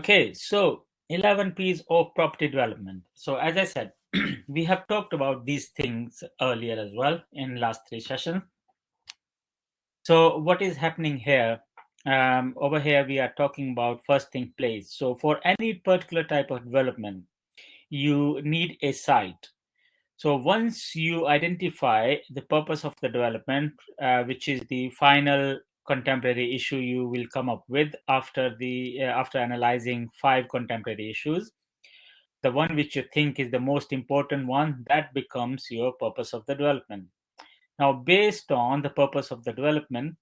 Okay, so 11 P's of property development. So as I said, we have talked about these things earlier as well in last three sessions. So what is happening here? Over here, we are talking about first thing place. So for any particular type of development, you need a site. So once you identify the purpose of the development, which is the final contemporary issue you will come up with after analyzing five contemporary issues, the one which you think is the most important one, that becomes your purpose of the development. Now, based on the purpose of the development,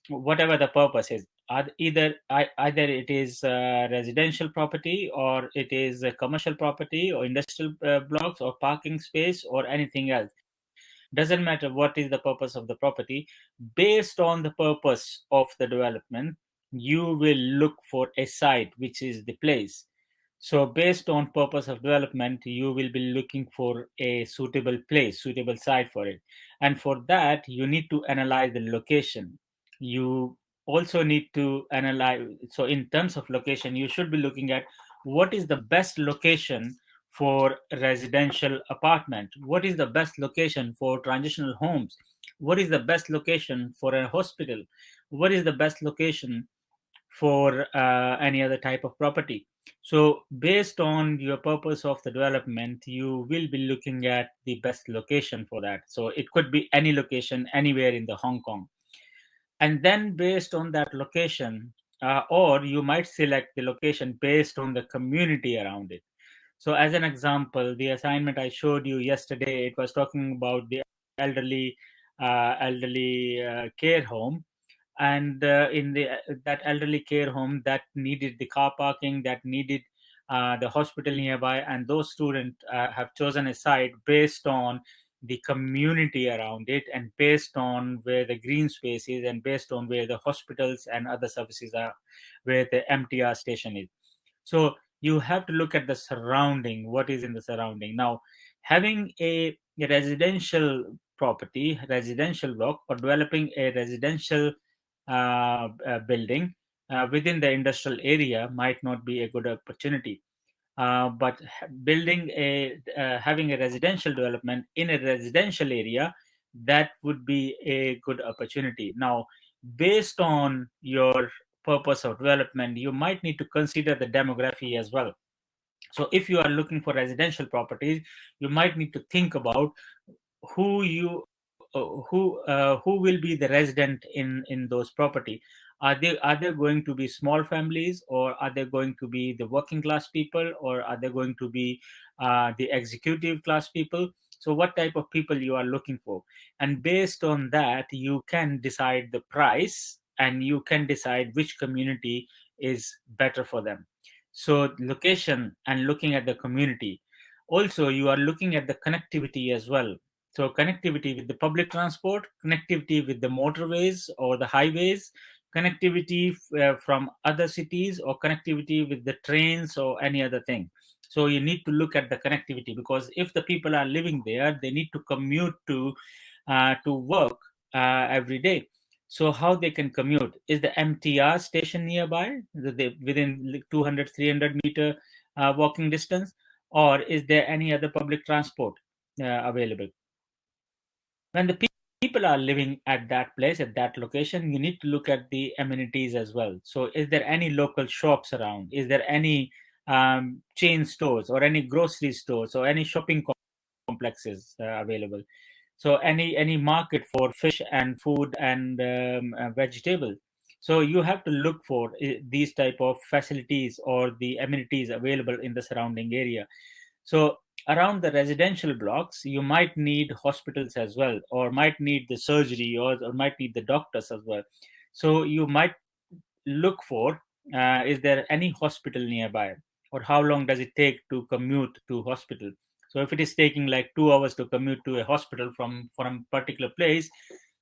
whatever the purpose is, either it is residential property, or it is a commercial property, or industrial blocks, or parking space, or anything else, doesn't matter what is the purpose of the property. Based on the purpose of the development, you will look for a site, which is the place. So based on purpose of development, you will be looking for a suitable place, suitable site for it. And for that, you need to analyze the location. You also need to analyze, so in terms of location, you should be looking at what is the best location for residential apartment, what is the best location for transitional homes, what is the best location for a hospital, what is the best location for any other type of property. So based on your purpose of the development, you will be looking at the best location for that. So it could be any location anywhere in the Hong Kong. And then based on that location, or you might select the location based on the community around it. So as an example, the assignment I showed you yesterday, it was talking about the elderly care home. And in that elderly care home, that needed the car parking, that needed the hospital nearby, and those students have chosen a site based on the community around it, and based on where the green space is, and based on where the hospitals and other services are, where the MTR station is. So you have to look at the surrounding, what is in the surrounding. Now, having a residential property, residential block, or developing a residential building within the industrial area might not be a good opportunity. But having a residential development in a residential area, that would be a good opportunity. Now, based on your purpose of development, you might need to consider the demography as well. So if you are looking for residential properties, you might need to think about who you who will be the resident in those property. Are they going to be small families, or are they going to be the working class people, or are they going to be the executive class people? So what type of people you are looking for, and based on that, you can decide the price, and you can decide which community is better for them. So location and looking at the community. Also, you are looking at the connectivity as well. So connectivity with the public transport, connectivity with the motorways or the highways, connectivity from other cities, or connectivity with the trains or any other thing. So you need to look at the connectivity, because if the people are living there, they need to commute to work every day. So how they can commute? Is the MTR station nearby, within 200, 300-meter walking distance, or is there any other public transport available? When the people are living at that place, at that location, you need to look at the amenities as well. So is there any local shops around? Is there any chain stores, or any grocery stores, or any shopping complexes available? So any market for fish and food and vegetable. So you have to look for these type of facilities or the amenities available in the surrounding area. So around the residential blocks, you might need hospitals as well, or might need the surgery, or might need the doctors as well. So you might look for, is there any hospital nearby, or how long does it take to commute to hospital? So if it is taking like 2 hours to commute to a hospital from a particular place,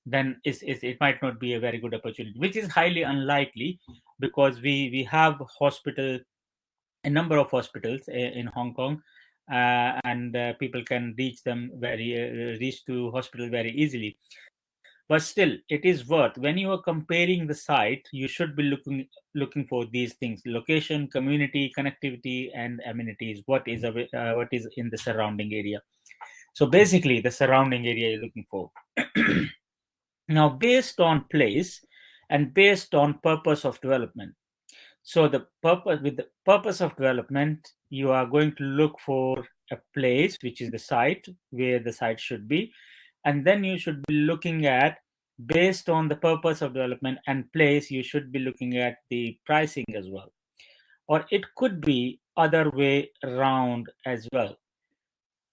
then it might not be a very good opportunity, which is highly unlikely, because we have a number of hospitals in Hong Kong, and people can reach to hospital very easily. but still it is worth, when you are comparing the site, you should be looking for these things: location, community, connectivity, and amenities. What is in the surrounding area. So basically the surrounding area you're looking for. Now, based on place and based on purpose of development. So the purpose with the purpose of development, you are going to look for a place, which is the site where the site should be, and then you should be looking at, based on the purpose of development and place, you should be looking at the pricing as well. Or it could be other way around as well.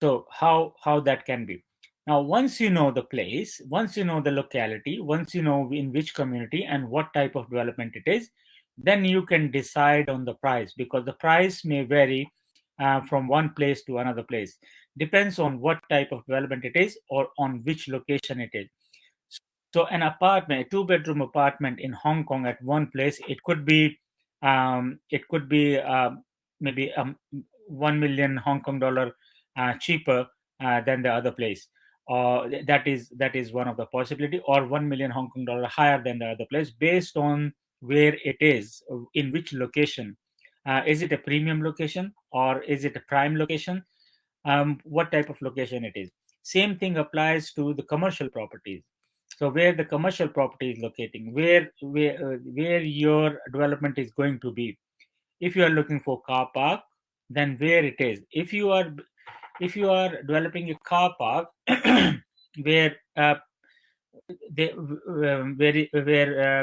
So how that can be. Now, once you know the place, once you know the locality, once you know in which community and what type of development it is, then you can decide on the price, because the price may vary from one place to another place. Depends on what type of development it is or on which location it is. So an apartment, a two-bedroom apartment in Hong Kong at one place, it could be maybe 1 million Hong Kong dollar cheaper than the other place. Or that is one of the possibility, or 1 million Hong Kong dollar higher than the other place, based on where it is, in which location. Is it a premium location or is it a prime location? What type of location it is. Same thing applies to the commercial properties. So where the commercial property is locating, where your development is going to be. If you are looking for car park, then where it is. If you are developing a car park where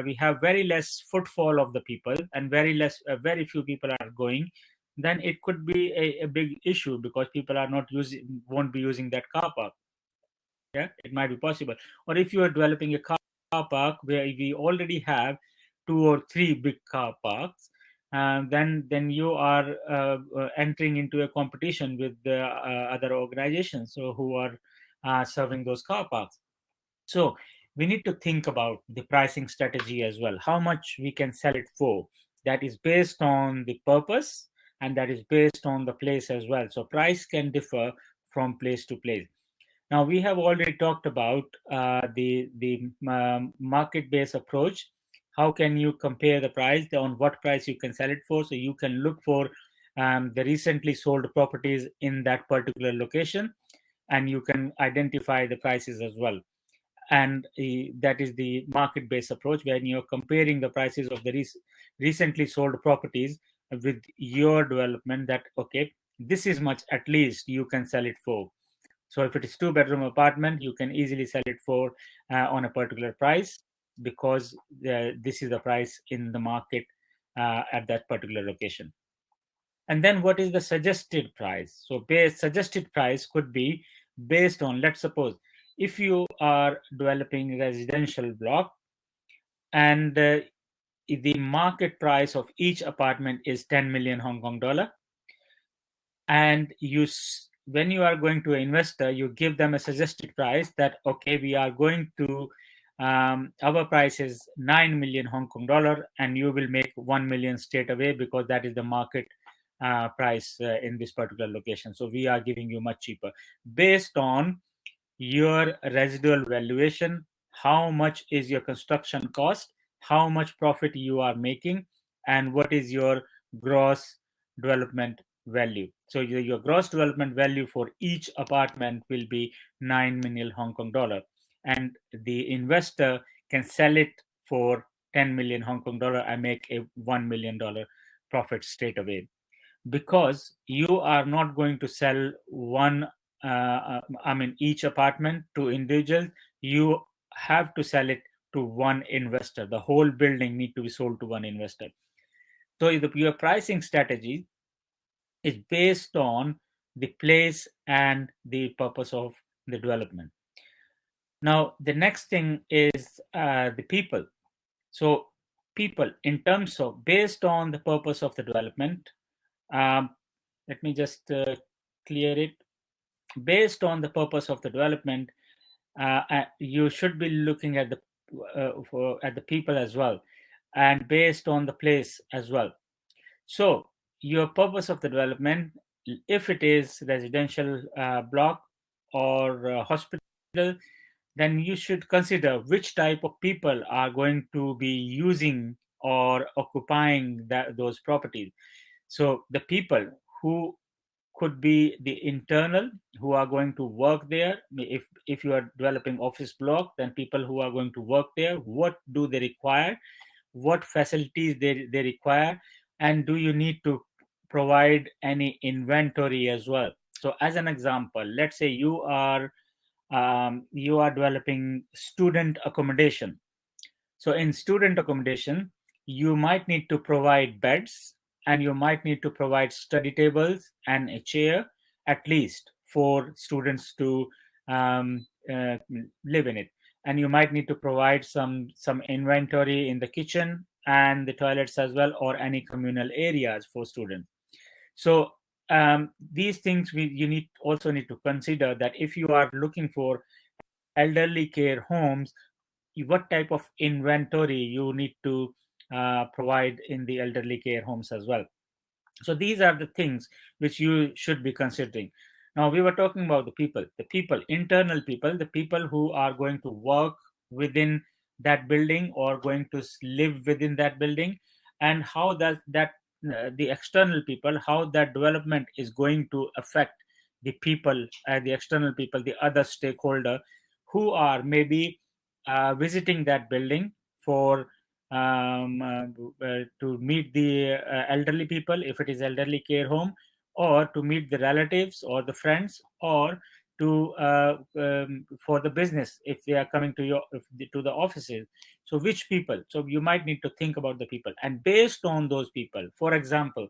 we have very less footfall of the people, and very few people are going, then it could be a big issue, because people are not using won't be using that car park. Yeah, it might be possible. Or if you are developing a car park where we already have two or three big car parks, then you are entering into a competition with the other organizations, so who are serving those car parks. So we need to think about the pricing strategy as well, how much we can sell it for. That is based on the purpose, and that is based on the place as well. So price can differ from place to place. Now, we have already talked about the market-based approach. How can you compare the price, on what price you can sell it for? So you can look for the recently sold properties in that particular location, and you can identify the prices as well. And that is the market-based approach, when you're comparing the prices of the recently sold properties with your development. That, okay, this is much at least you can sell it for. So if it is two-bedroom apartment, you can easily sell it for on a particular price, because this is the price in the market at that particular location. And then what is the suggested price? So suggested price could be based on, let's suppose, if you are developing residential block, and the market price of each apartment is 10 million Hong Kong dollar, and when you are going to an investor, you give them a suggested price that, okay, we are going to our price is 9 million Hong Kong dollar, and you will make 1 million straight away, because that is the market price in this particular location. So we are giving you much cheaper, based on your residual valuation, how much is your construction cost, how much profit you are making, and what is your gross development value. So your gross development value for each apartment will be 9 million Hong Kong dollar, and the investor can sell it for 10 million Hong Kong dollar and make a $1 million profit straight away, because you are not going to sell each apartment to individuals. You have to sell it to one investor. The whole building need to be sold to one investor. So your pricing strategy is based on the place and the purpose of the development. Now, the next thing is the people. So people, in terms of, based on the purpose of the development, um, let me just clear it. Based on the purpose of the development, you should be looking at the people as well, and based on the place as well. So your purpose of the development, if it is residential block or hospital, then you should consider which type of people are going to be using or occupying those properties. So the people who could be the internal, who are going to work there. If you are developing office block, then people who are going to work there, what do they require, what facilities they require, and do you need to provide any inventory as well. So as an example, let's say you are developing student accommodation. So in student accommodation, you might need to provide beds, and you might need to provide study tables and a chair, at least for students to live in it. And you might need to provide some inventory in the kitchen and the toilets as well, or any communal areas for students. So these things you need to consider, that if you are looking for elderly care homes, what type of inventory you need to provide in the elderly care homes as well. So these are the things which you should be considering. Now we were talking about the people, internal people, the people who are going to work within that building or going to live within that building, and how does that the external people, how that development is going to affect the people, the external people, the other stakeholder who are maybe visiting that building for to meet the elderly people if it is elderly care home, or to meet the relatives or the friends, or to for the business if they are coming to to the offices. So which people, so you might need to think about the people, and based on those people, for example,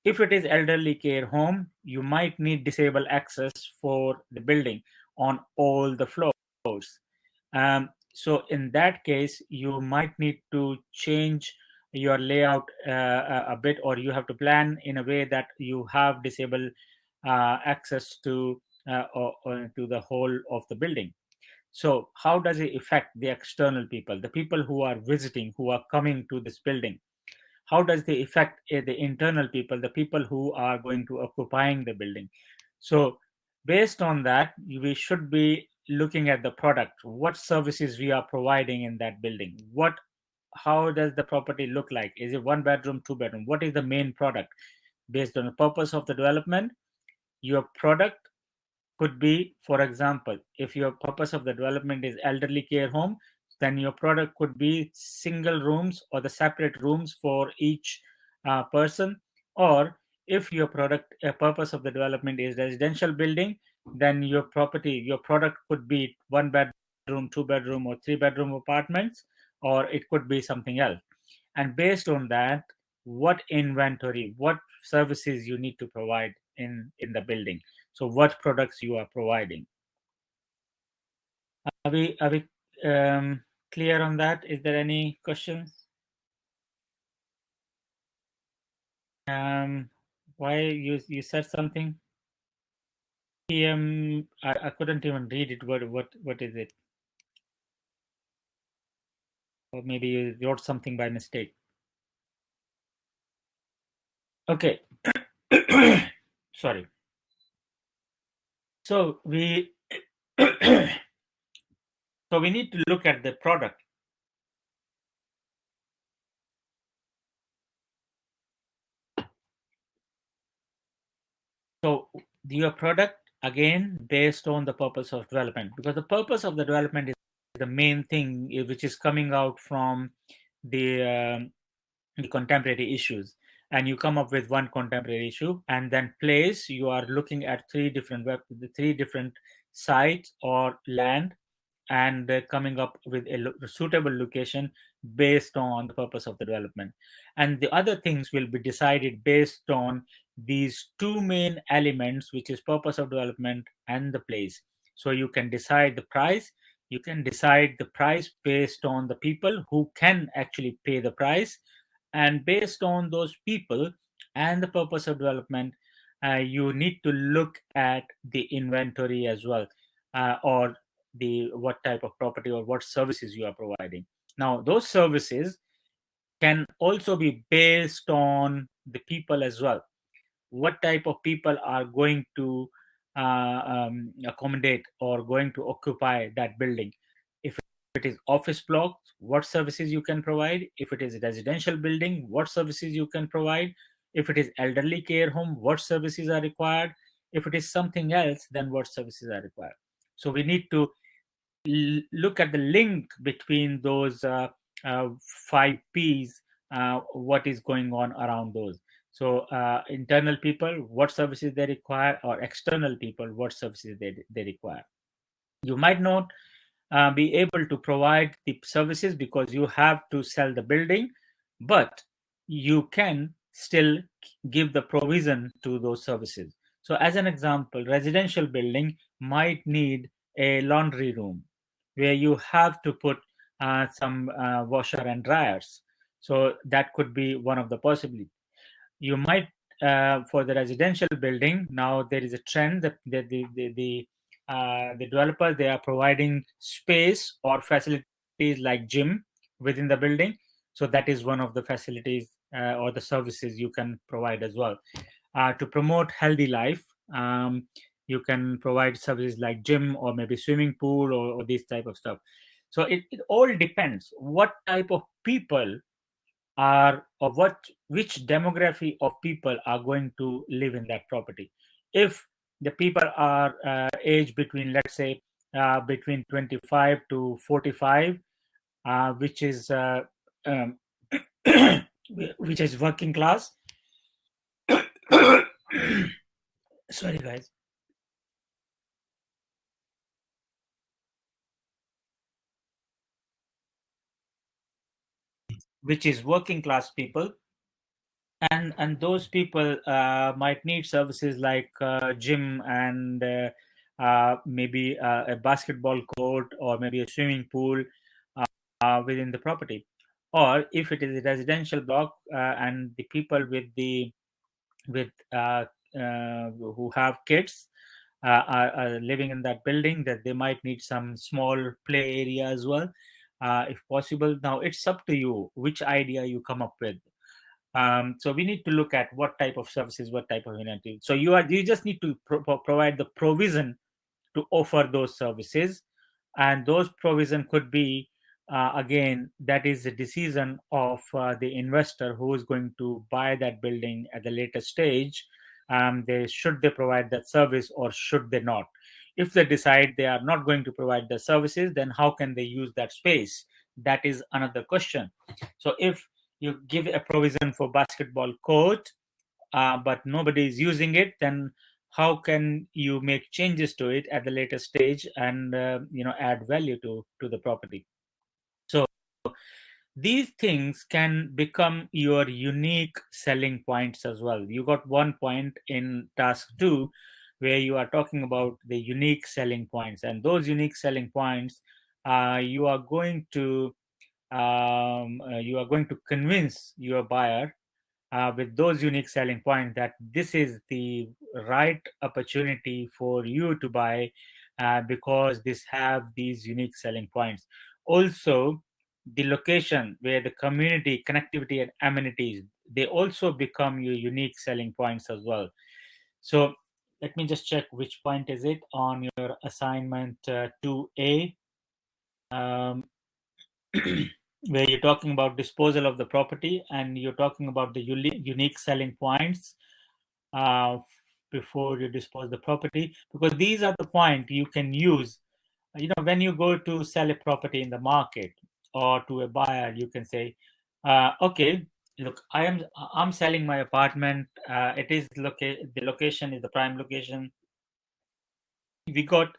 if it is elderly care home, you might need disabled access for the building on all the floors. So in that case, you might need to change your layout a bit, or you have to plan in a way that you have disabled access or to the whole of the building. So how does it affect the external people, the people who are visiting, who are coming to this building? How does they affect the internal people, the people who are going to occupying the building? So based on that, we should be looking at the product, what services we are providing in that building, what how does the property look like, is it one bedroom, two bedroom, what is the main product? Based on the purpose of the development, your product could be, for example, if your purpose of the development is elderly care home, then your product could be single rooms or the separate rooms for each person. Or if your product purpose of the development is residential building, then your product could be one bedroom, two bedroom, or three bedroom apartments, or it could be something else. And based on that, what inventory, what services you need to provide in the building, so what products you are providing. Are we clear on that? Is there any questions? um why you said something? I couldn't even read it. What is it? Or maybe you wrote something by mistake. Okay. Sorry. So we so we need to look at the product. So your product, again, based on the purpose of development, because the purpose of the development is the main thing which is coming out from the the contemporary issues. And you come up with one contemporary issue, and then place you are looking at the three different sites or land, and coming up with a suitable location based on the purpose of the development. And the other things will be decided based on these two main elements, which is purpose of development and the place. So you can decide the price. You can decide the price based on the people who can actually pay the price, and based on those people and the purpose of development, you need to look at the inventory as well, or the what type of property or what services you are providing. Now those services can also be based on the people as well. What type of people are going to accommodate or going to occupy that building. If it is office blocks, what services you can provide. If it is a residential building, what services you can provide. If it is elderly care home, what services are required. If it is something else, then what services are required. So we need to look at the link between those uh, five P's, what is going on around those. So, internal people, what services they require, or external people, what services they require. You might not be able to provide the services because you have to sell the building, but you can still give the provision to those services. So, as an example, residential building might need a laundry room where you have to put some washer and dryers. So that could be one of the possibilities. You might, for the residential building, now there is a trend that the developers, they are providing space or facilities like gym within the building. So that is one of the facilities or the services you can provide as well. To promote healthy life, you can provide services like gym or maybe swimming pool, or this type of stuff. So it all depends what type of people are, or which demography of people are going to live in that property. If the people are aged between, let's say, between 25 to 45, which is um, which is working class. Sorry guys. Which is working class people, and those people might need services like gym and maybe a basketball court or maybe a swimming pool within the property. Or if it is a residential block, and the people with who have kids are living in that building, that they might need some small play area as well, if possible. Now it's up to you which idea you come up with. So we need to look at what type of services, what type of initiative. So you just need to provide the provision to offer those services, and those provision could be, again, that is the decision of the investor who is going to buy that building at the later stage. They should they provide that service or should they not. If they decide they are not going to provide the services, then how can they use that space? That is another question. So if you give a provision for basketball court, but nobody is using it, then how can you make changes to it at the later stage and add value to the property? So these things can become your unique selling points as well. You got one point in task 2 where you are talking about the unique selling points, and those unique selling points, you are going to you are going to convince your buyer with those unique selling points that this is the right opportunity for you to buy, because this have these unique selling points. Also, the location where the community connectivity and amenities, they also become your unique selling points as well. So let me just check which point is it on your assignment 2A, um, where you're talking about disposal of the property and you're talking about the unique selling points uh, before you dispose the property, because these are the point you can use. When you go to sell a property in the market or to a buyer, you can say, okay, look, I'm selling my apartment. It is the location is the prime location. We got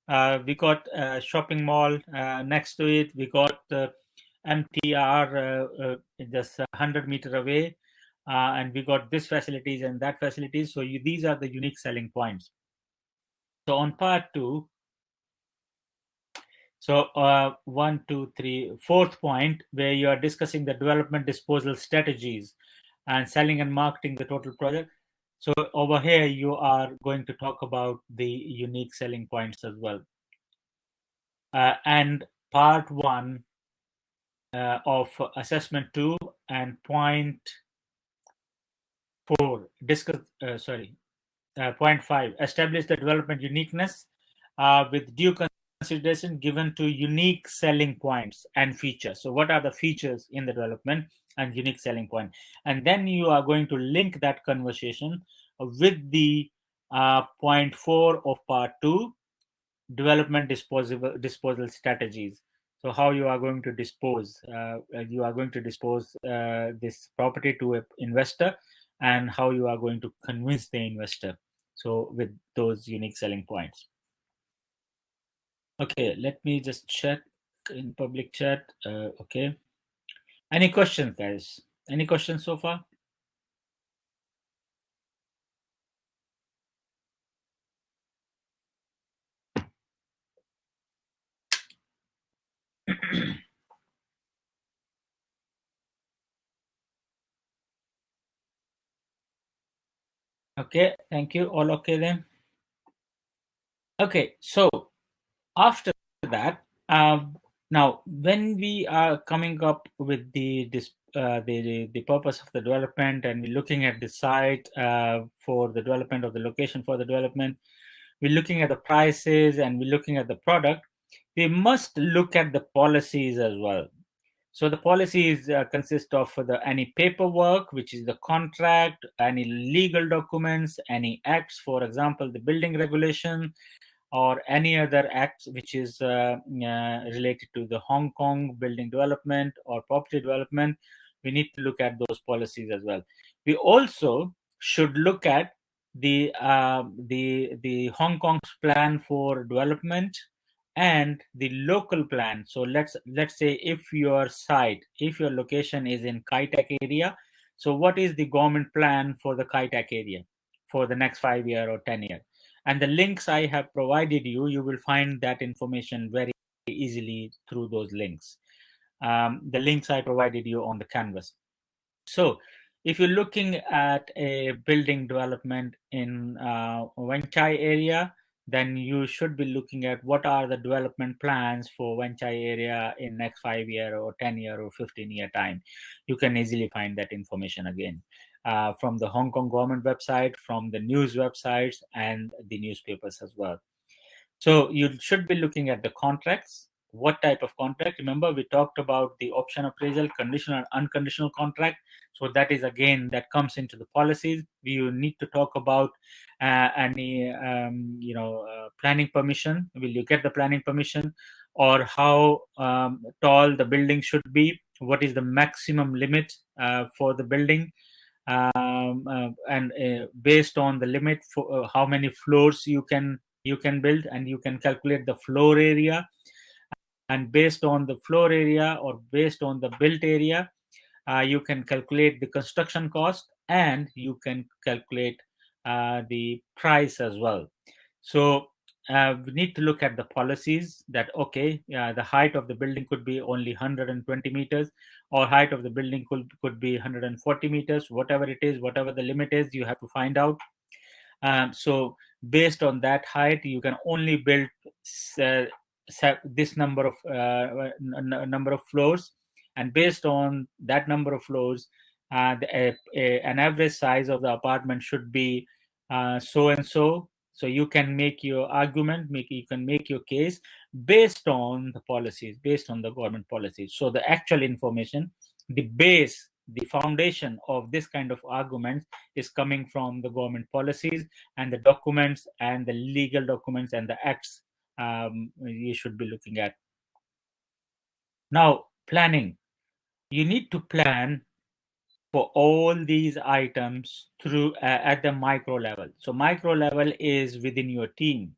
a shopping mall next to it. We got MTR just 100 meter away, and we got this facilities and that facilities. So these are the unique selling points. So on part 2, so one, two, three, fourth point, where you are discussing the development disposal strategies and selling and marketing the total project. So over here, you are going to talk about the unique selling points as well. And part 1 of assessment 2 and point 4 discuss. Sorry. Point five, establish the development uniqueness with due consideration given to unique selling points and features. So, what are the features in the development and unique selling point? And then you are going to link that conversation with the point four of part two, development disposal strategies. So how you are going to dispose this property to an investor, and how you are going to convince the investor, so with those unique selling points. Okay, let me just check in public chat. Okay, any questions, guys? Any questions so far? Okay, thank you. All okay then? Okay, so after that, now when we are coming up with the purpose of the development, and we're looking at the site for the development, of the location for the development, we're looking at the prices, and we're looking at the product, we must look at the policies as well. So the policies consist of any paperwork, which is the contract, any legal documents, any acts, for example, the building regulation, or any other acts which is related to the Hong Kong building development or property development. We need to look at those policies as well. We also should look at the Hong Kong's plan for development and the local plan. So let's say if your site, if your location is in Kai Tak area, so what is the government plan for the Kai Tak area for the next 5 year or 10 year? And the links I have provided you, you will find that information very easily through those links. The links I provided you on the canvas. So if you're looking at a building development in Wan Chai area, then you should be looking at what are the development plans for Wan Chai area in next 5 year or 10 year or 15 year time. You can easily find that information again from the Hong Kong government website, from the news websites, and the newspapers as well. So you should be looking at the contracts. What type of contract? Remember, we talked about the option appraisal, conditional and unconditional contract. So that is again that comes into the policies. We need to talk about any planning permission. Will you get the planning permission, or how tall the building should be? What is the maximum limit for the building? And based on the limit for how many floors you can build, and you can calculate the floor area, and based on the floor area or based on the built area, you can calculate the construction cost, and you can calculate the price as well. So we need to look at the policies that okay, the height of the building could be only 120 meters, or height of the building could be 140 meters, whatever it is, whatever the limit is, you have to find out. So based on that height, you can only build uh, this number of floors, and based on that number of floors, an average size of the apartment should be so and so. So you can make your argument, you can make your case based on the policies, based on the government policies. So the actual information, the base, the foundation of this kind of arguments is coming from the government policies and the documents and the legal documents and the acts you should be looking at. Now, planning. You need to plan for all these items through at the micro level. So micro level is within your team.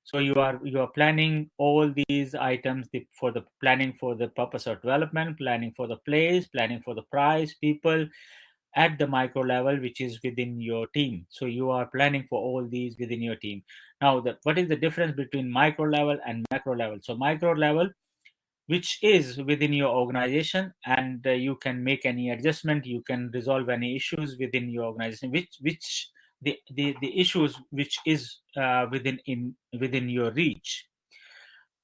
So you are planning all these items for the planning for the purpose of development, planning for the place, planning for the price, people, at the micro level, which is within your team. So you are planning for all these within your team. Now, what is the difference between micro level and macro level? So micro level, which is within your organization, and you can make any adjustment, you can resolve any issues within your organization, which the issues which is within your reach.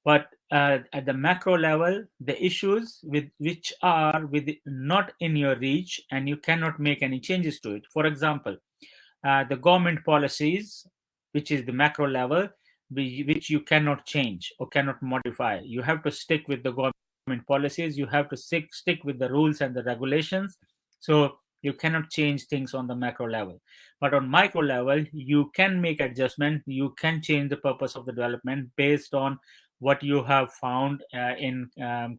But at the macro level, the issues which are not in your reach, and you cannot make any changes to it. For example, the government policies, which is the macro level, which you cannot change or cannot modify. You have to stick with the government policies. You have to stick with the rules and the regulations. So you cannot change things on the macro level. But on micro level, you can make adjustment. You can change the purpose of the development based on what you have found in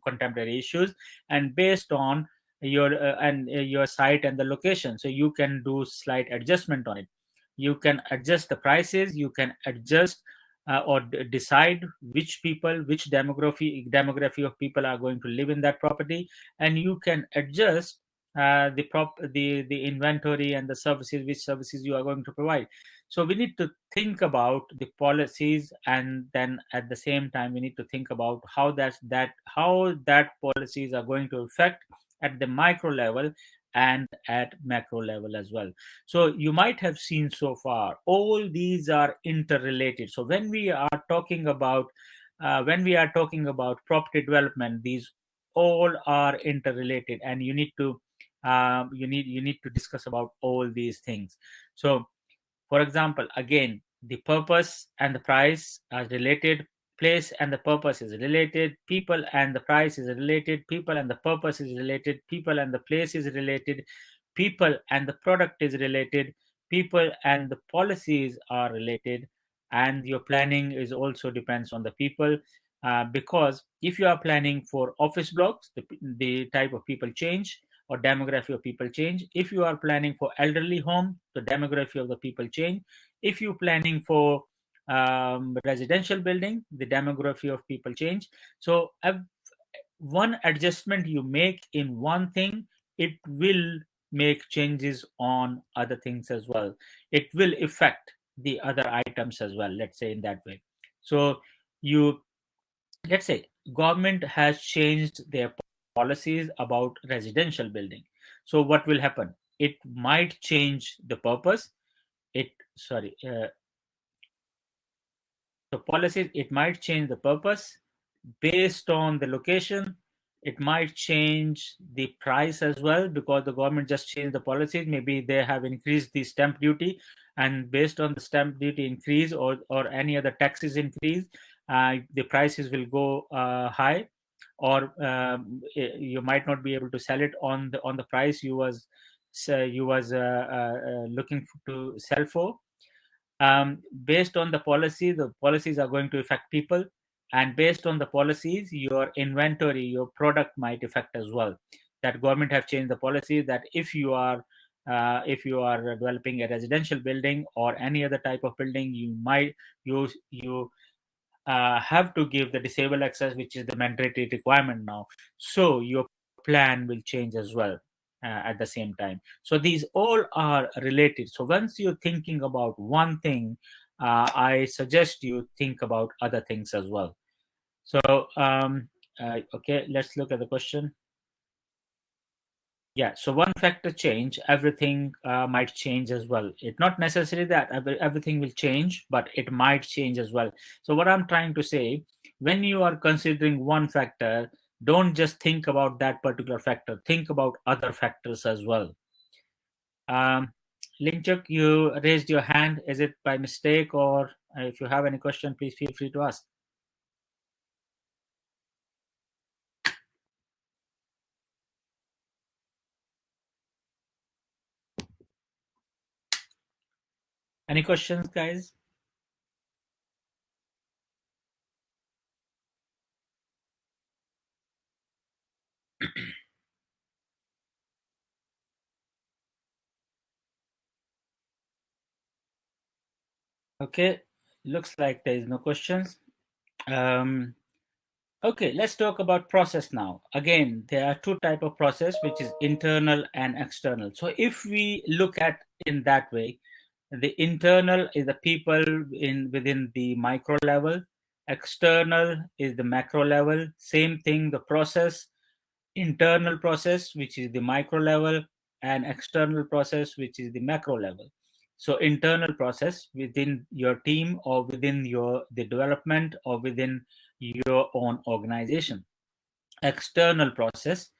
contemporary issues, and based on your site and the location. So you can do slight adjustment on it. You can adjust the prices. You can adjust or decide which people, which demography of people are going to live in that property, and you can adjust the inventory and the services, which services you are going to provide. So we need to think about the policies, and then at the same time we need to think about how that policies are going to affect at the micro level and at macro level as well. So you might have seen so far all these are interrelated. So when we are talking about property development, these all are interrelated, and you need to discuss about all these things. So for example, again, the purpose and the price are related, place and the purpose is related, people and the price is related, people and the purpose is related, people and the place is related, people and the product is related, people and the policies are related, and your planning is also depends on the people. Because if you are planning for office blocks, the type of people change, or demography of people change. If you are planning for elderly home, the demography of the people change. If you're planning for residential building, the demography of people change. So one adjustment you make in one thing, it will make changes on other things as well. It will affect the other items as well, let's say in that way. So you let's say government has changed their policies about residential building. So what will happen? It might change the purpose. It sorry So policies, it might change the purpose based on the location. It might change the price as well, because the government just changed the policies. Maybe they have increased the stamp duty, and based on the stamp duty increase, or any other taxes increase, the prices will go high, or you might not be able to sell it on the price you was looking to sell for. Based on the policies are going to affect people, and based on the policies, your inventory, your product might affect as well. That government have changed the policy that if you are developing a residential building or any other type of building, you have to give the disabled access, which is the mandatory requirement now. So your plan will change as well at the same time. So these all are related. So once you're thinking about one thing, I suggest you think about other things as well. So okay, let's look at the question. Yeah, so one factor change, everything might change as well. It's not necessary that everything will change, but it might change as well. So what I'm trying to say, when you are considering one factor, don't just think about that particular factor. Think about other factors as well. Linchuk, you raised your hand. Is it by mistake, or if you have any question, please feel free to ask. Any questions, guys? Okay, looks like there is no questions. Um, Okay, let's talk about process now. Again, there are two type of process, which is internal and external. So if we look at in that way, the internal is the people within the micro level, external is the macro level. Same thing, the process, internal process, which is the micro level, and external process, which is the macro level. So internal process within your team, or within the development, or within your own organization. External process,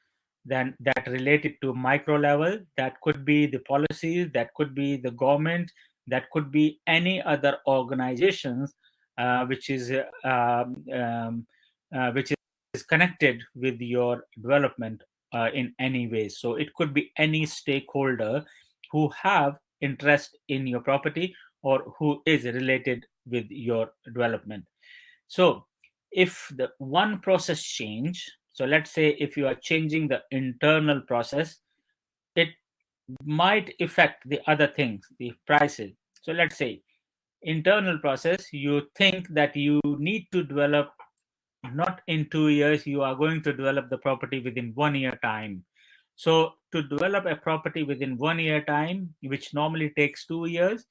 then that related to micro level. That could be the policies, that could be the government, that could be any other organizations which is connected with your development in any way. So it could be any stakeholder who have interest in your property or who is related with your development. So if the one process change, so let's say if you are changing the internal process, it might affect the other things, the prices. So let's say internal process, you think that you need to develop not in 2 years, you are going to develop the property within 1 year time. So to develop a property within 1 year time, which normally takes 2 years,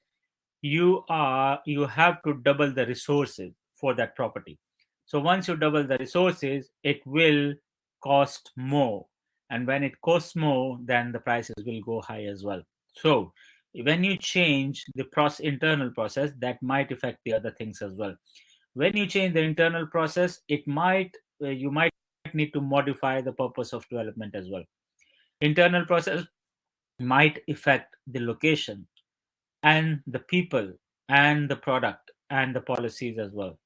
you have to double the resources for that property. So once you double the resources, it will cost more, and when it costs more, then the prices will go high as well. So when you change the internal process, that might affect the other things as well. When you change the internal process, it might you might need to modify the purpose of development as well. Internal process might affect the location and the people and the product and the policies as well.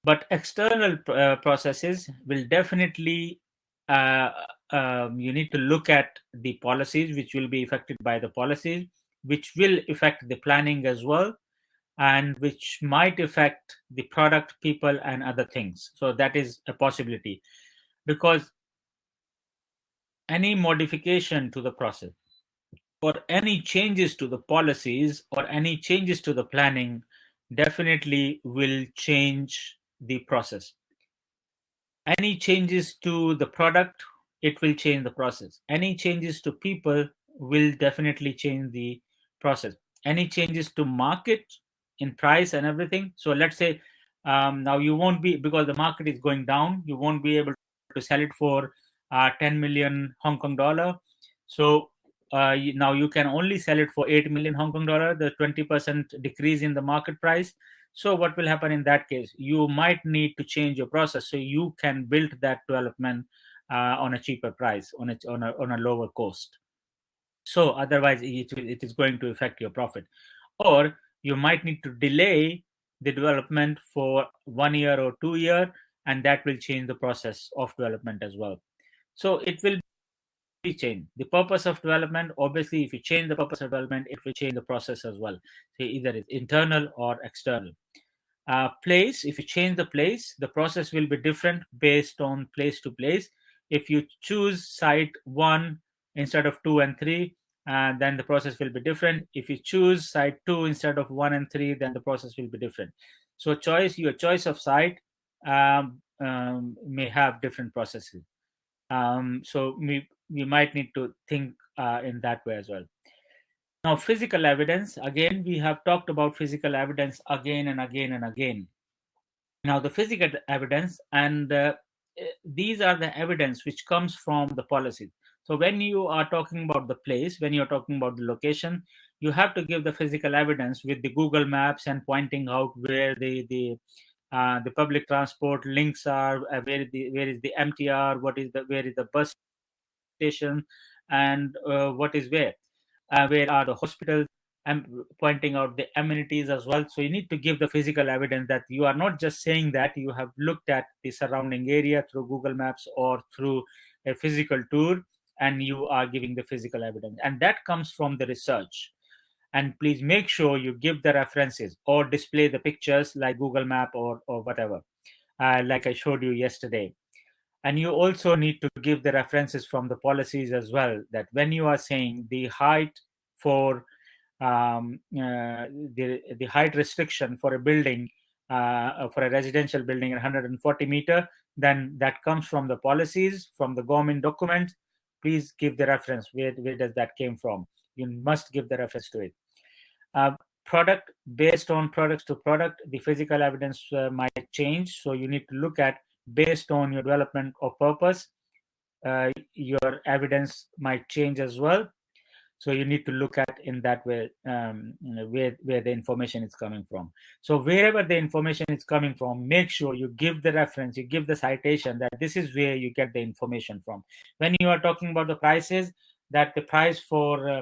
But external processes will definitely uh, you need to look at the policies which will be affected by the policies, which will affect the planning as well, and which might affect the product, people, and other things. So that is a possibility, because any modification to the process or any changes to the policies or any changes to the planning definitely will change the process. Any changes to the product, it will change the process. Any changes to people will definitely change the process. Any changes to market in price and everything. So let's say now you won't be, because the market is going down, you won't be able to sell it for 10 million Hong Kong dollar. So now you can only sell it for 8 million Hong Kong dollar, the 20% decrease in the market price. So what will happen in that case? You might need to change your process so you can build that development on a cheaper price, on a lower cost. So otherwise, it is going to affect your profit. Or you might need to delay the development for 1 year or 2 year, and that will change the process of development as well. So it will be changed. The purpose of development, obviously, if you change the purpose of development, it will change the process as well. So either it's internal or external. Place, if you change the place, the process will be different based on place to place. If you choose site 1 instead of 2 and 3, then the process will be different. If you choose site 2 instead of 1 and 3, then the process will be different. So your choice of site may have different processes. So we might need to think in that way as well. Now, physical evidence, again, we have talked about physical evidence again and again and again. Now, the physical evidence, and these are the evidence which comes from the policy. So when you are talking about the place, when you're talking about the location, you have to give the physical evidence with the Google Maps and pointing out where the public transport links are, where is the MTR, where is the bus station, and what is where are the hospitals, and pointing out the amenities as well. So you need to give the physical evidence that you are not just saying that you have looked at the surrounding area through Google Maps or through a physical tour, and you are giving the physical evidence, and that comes from the research. And please make sure you give the references or display the pictures like Google Map or whatever, like I showed you yesterday. And you also need to give the references from the policies as well, that when you are saying the height for the height restriction for a building, for a residential building, 140-meter, then that comes from the policies, from the government documents. Please give the reference. Where does that came from? You must give the reference to it. uh, Product, based on products to product, the physical evidence might change. So you need to look at, based on your development of purpose, your evidence might change as well. So you need to look at in that way, where the information is coming from. So wherever the information is coming from, make sure you give the reference, you give the citation that this is where you get the information from. When you are talking about the prices, that the price uh,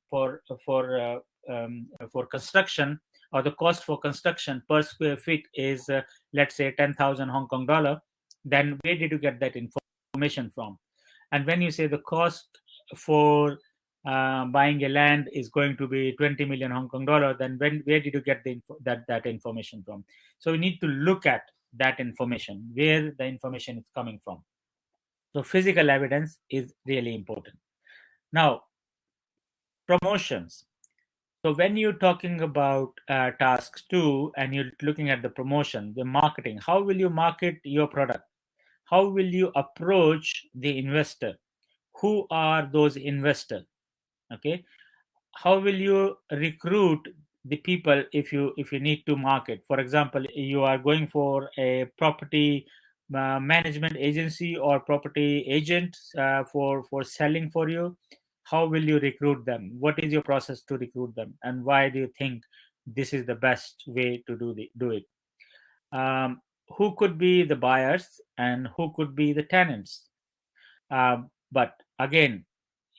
for for uh, for construction, or the cost for construction per square feet is, let's say, 10,000 Hong Kong dollar, then where did you get that information from? And when you say the cost for buying a land is going to be 20 million Hong Kong dollar, then where did you get that information from? So we need to look at that information, where the information is coming from. So physical evidence is really important. Now, promotions. So when you're talking about tasks two, and you're looking at the promotion, the marketing, how will you market your product? How will you approach the investor? Who are those investors? Okay, how will you recruit the people if you need to market? For example, you are going for a property management agency or property agent for selling for you. How will you recruit them? What is your process to recruit them, and why do you think this is the best way to do it? Who could be the buyers and who could be the tenants? But again,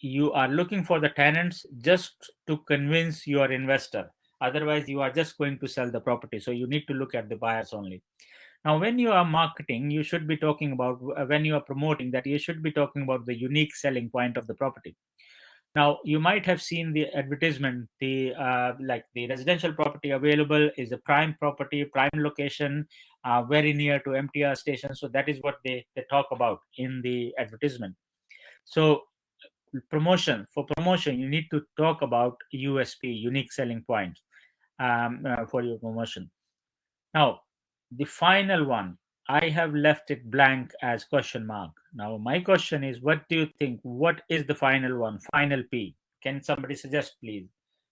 you are looking for the tenants just to convince your investor. Otherwise, you are just going to sell the property. So you need to look at the buyers only. Now, when you are marketing, you should be talking about, when you are promoting that, you should be talking about the unique selling point of the property. Now, you might have seen the advertisement, the like the residential property available is a prime property, prime location, very near to MTR station. So that is what they talk about in the advertisement. So for promotion, you need to talk about USP, unique selling points, for your promotion. Now, the final one, I have left it blank as question mark. Now, my question is, what do you think? What is the final one? Final P? Can somebody suggest, please?